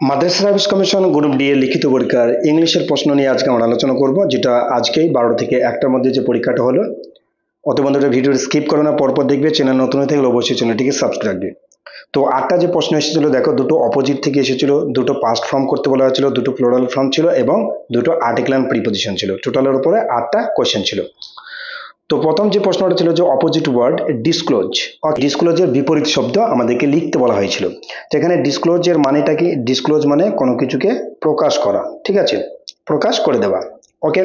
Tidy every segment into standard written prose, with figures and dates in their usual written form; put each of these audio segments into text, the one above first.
মাদ্রাসা service commission group D এর লিখিত পরীক্ষার ইংলিশের প্রশ্ন নিয়ে আজকে আমরা আলোচনা করব, যেটা আজকেই 12 থেকে 1টার মধ্যে যে পরীক্ষাটা হলো। অত বন্ধুরা ভিডিও স্কিপ করো না, পরপর দেখবে। চ্যানেল নতুন হয়ে থাকলে অবশ্যই চ্যানেলটিকে সাবস্ক্রাইব রাখবে। তো 8টা যে প্রশ্ন এসেছিল দেখো, দুটো অপোজিট থেকে এসেছিল, দুটো পাস্ট ফর্ম করতে বলা হয়েছিল, দুটো প্লুরাল ফর্ম ছিল এবং দুটো আর্টিকেল অ্যান্ড প্রিপোজিশন ছিল। টোটালের উপরে 8টা কোশ্চেন ছিল। তো প্রথম যে প্রশ্নটা ছিল যে অপোজিট ওয়ার্ড ডিসক্লোজ, ডিসক্লোজের বিপরীত শব্দ আমাদেরকে লিখতে বলা হয়েছিল। যেখানে ডিসক্লোজের মানেটা কি? ডিসক্লোজ মানে কোনো কিছুকে প্রকাশ করা, ঠিক আছে, প্রকাশ করে দেওয়া। ওকে,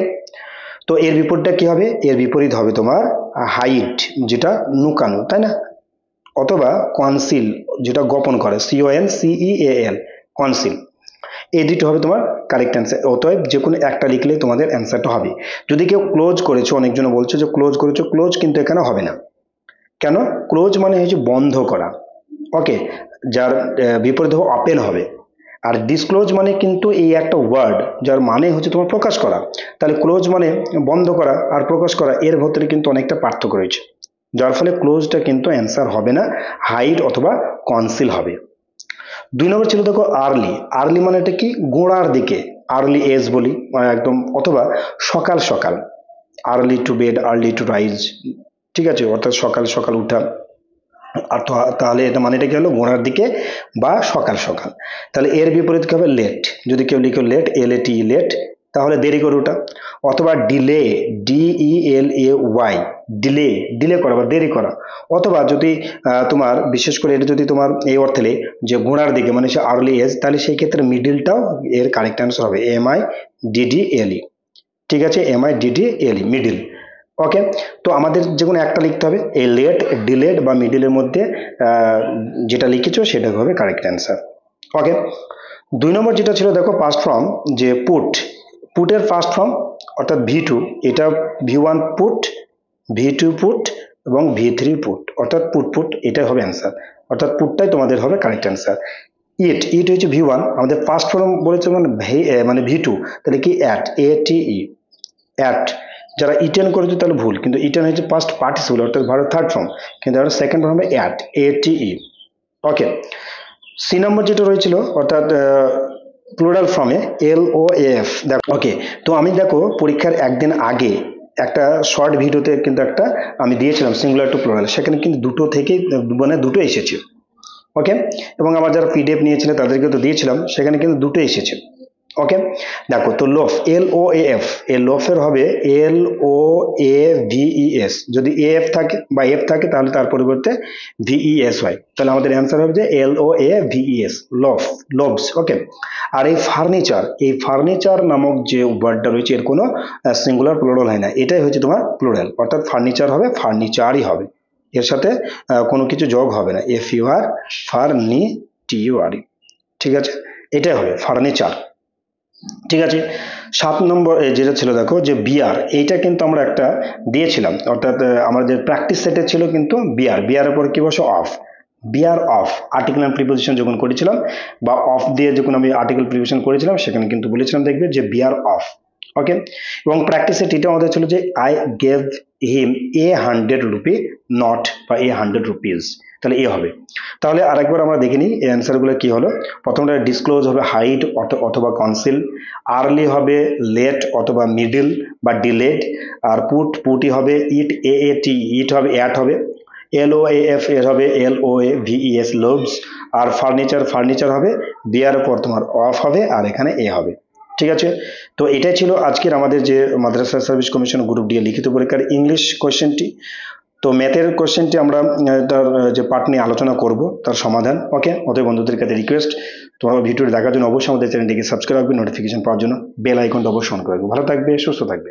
তো এর বিপরীতটা কি হবে? এর বিপরীত হবে তোমার হাইড, যেটা লুকানো, তাই না? অথবা কনসিল, যেটা গোপন করে, CONCEAL, কনসিল। এই দুটো হবে তোমার কারেক্ট অ্যান্সার। অতএব যে কোনো একটা লিখলে তোমাদের অ্যান্সারটা হবে। যদি কেউ ক্লোজ করেছো, অনেকজন বলছো যে ক্লোজ করেছো, ক্লোজ কিন্তু এখানে হবে না। কেন? ক্লোজ মানে হচ্ছে বন্ধ করা। ওকে, যার বিপরীত ওপেন হবে। আর ডিসক্লোজ মানে কিন্তু এই একটা ওয়ার্ড, যার মানে হচ্ছে তোমার প্রকাশ করা। তাহলে ক্লোজ মানে বন্ধ করা, আর প্রকাশ করা এর ভেতরে কিন্তু অনেকটা পার্থক্য রয়েছে, যার ফলে ক্লোজটা কিন্তু অ্যান্সার হবে না, হাইড অথবা কনসিল হবে। 2 নম্বর ছিল দেখো আর্লি। আর্লি মানে এটা কি? গোড়ার দিকে, আর্লি এজ বলি একদম, অথবা সকাল সকাল, early to bed, early to rise, ঠিক আছে, অর্থাৎ সকাল সকাল উঠা। আর তাহলে এটা মানে এটা কি হলো? গোড়ার দিকে বা সকাল সকাল। তাহলে এর বিপরীত কি হবে? লেট। যদি কেউ লিখো লেট, LAT, লেট, তাহলে দেরি করে ওঠা। অথবা ডিলে, DELAY, ডিলে, ডিলে করা বা দেরি করা। অথবা যদি তোমার বিশেষ করে এটা যদি তোমার এই অর্থে যে গোড়ার দিকে মানে সে আর্লি এজ, তাহলে সেই ক্ষেত্রে মিডিলটাও এর কারেক্ট অ্যান্সার হবে, MIDDLE, ঠিক আছে, MIDDLE, মিডিল। ওকে, তো আমাদের যে কোনো একটা লিখতে হবে, এই লেট, ডিলেড বা মিডিলের মধ্যে যেটা লিখেছো সেটা হবে কারেক্ট অ্যান্সার। ওকে, 2 নম্বর যেটা ছিল দেখো পাস্ট ফর্ম, যে পুট। পুটের ফার্স্ট ফর্ম অর্থাৎ V2, এটা V1 পুট, V2 পুট এবং V3 পুট, অর্থাৎ পুট পুট, এটা হবে অ্যান্সার। অর্থাৎ পুটটাই তোমাদের হবে কারেক্ট অ্যান্সার। ইট হচ্ছে V1, আমাদের ফার্স্ট ফর্ম বলেছে মানে V2, তাহলে কি ATE, অ্যাট। যারা ইটেন করেছে তাহলে ভুল, কিন্তু ইটেন হচ্ছে পাস্ট পার্টিসিপল, অর্থাৎ ভার্ব থার্ড ফর্ম, কিন্তু আমরা সেকেন্ড ফর্ম হবে ATE। ওকে, সি নম্বর যেটা রয়েছিল অর্থাৎ প্লুরাল ফর্মে LOAF। দেখো, ওকে, তো আমি দেখো পরীক্ষার একদিন আগে একটা শর্ট ভিডিওতে কিন্তু একটা আমি দিয়েছিলাম সিঙ্গুলার টু প্লুরাল, সেখানে কিন্তু দুটো থেকে মানে দুটো এসেছে। ওকে, এবং আমার যারা PDF নিয়েছিল তাদেরকে তো দিয়েছিলাম, সেখানে কিন্তু দুটো এসেছে। ওকে, দেখো তো লোফ, LOAF, এই লোফের হবে LOAVES। যদি AF থাকে বা F থাকে তাহলে তার পরিবর্তে VES হয়, তাহলে আমাদের অ্যান্সার হবে যে LOAVES, লোফ, লোভস। ওকে, আর এই ফার্নিচার, এই ফার্নিচার নামক যে ওয়ার্ডটা রয়েছে এর কোনো সিঙ্গুলার প্লুরাল হয় না, এটাই হচ্ছে তোমার প্লুরাল, অর্থাৎ ফার্নিচার হবে, ফার্নিচারই হবে, এর সাথে কোনো কিছু যোগ হবে না, FUR, FUR, ঠিক আছে, এটাই হবে ফার্নিচার। ঠিক আছে, 7 নম্বর যেটা ছিল দেখো যে বিয়ার, এইটা কিন্তু আমরা একটা দিয়েছিলাম, অর্থাৎ আমাদের প্র্যাকটিস সেটে ছিল কিন্তু বিয়ার, বিয়ারের পর কি বসে? Of, beware of, article and preposition যখন করেছিলাম বা অফ দিয়ে যখন আমি আর্টিকেল প্রিপোজিশন করেছিলাম, সেখানে কিন্তু বলেছিলাম দেখবে যে বিয়ার অফ। ওকে, এবং প্র্যাকটিস সেট এটা আমাদের ছিল যে I gave him 100 rupee not বা 100 রুপিস, তাহলে এ হবে। তাহলে আরেকবার আমরা দেখে নিই এই অ্যান্সারগুলো কি হলো। প্রথমটা ডিসক্লোজ হবে হাইড অথবা কনসিল, আর্লি হবে লেট অথবা মিডিল বা ডিলেড, আর পুটি হবে ইট, AAT, ইট হবে অ্যাট হবে, LOAF এর হবে LOAVES, লোভস, আর ফার্নিচার হবে বিয়ার পর তোমার অফ হবে, আর এখানে এ হবে। ঠিক আছে, তো এটাই ছিল আজকের আমাদের যে মাদ্রাসা সার্ভিস কমিশন গ্রুপ ডি লিখিত পরীক্ষার ইংলিশ কোশ্চেনটি। তো ম্যাথের কোশ্চেনটি আমরা তার যে পার্ট নিয়ে আলোচনা করব, তার সমাধান। ওকে, অতএব বন্ধুদের কাছে রিকোয়েস্ট, তোমরা ভিডিওটি দেখার জন্য অবশ্যই আমাদের চ্যানেলটিকে সাবস্ক্রাইব রাখবে, নোটিফিকেশন পাওয়ার জন্য বেল আইকনটা অবশ্যই অন করে রাখবে। ভালো থাকবে, সুস্থ থাকবে।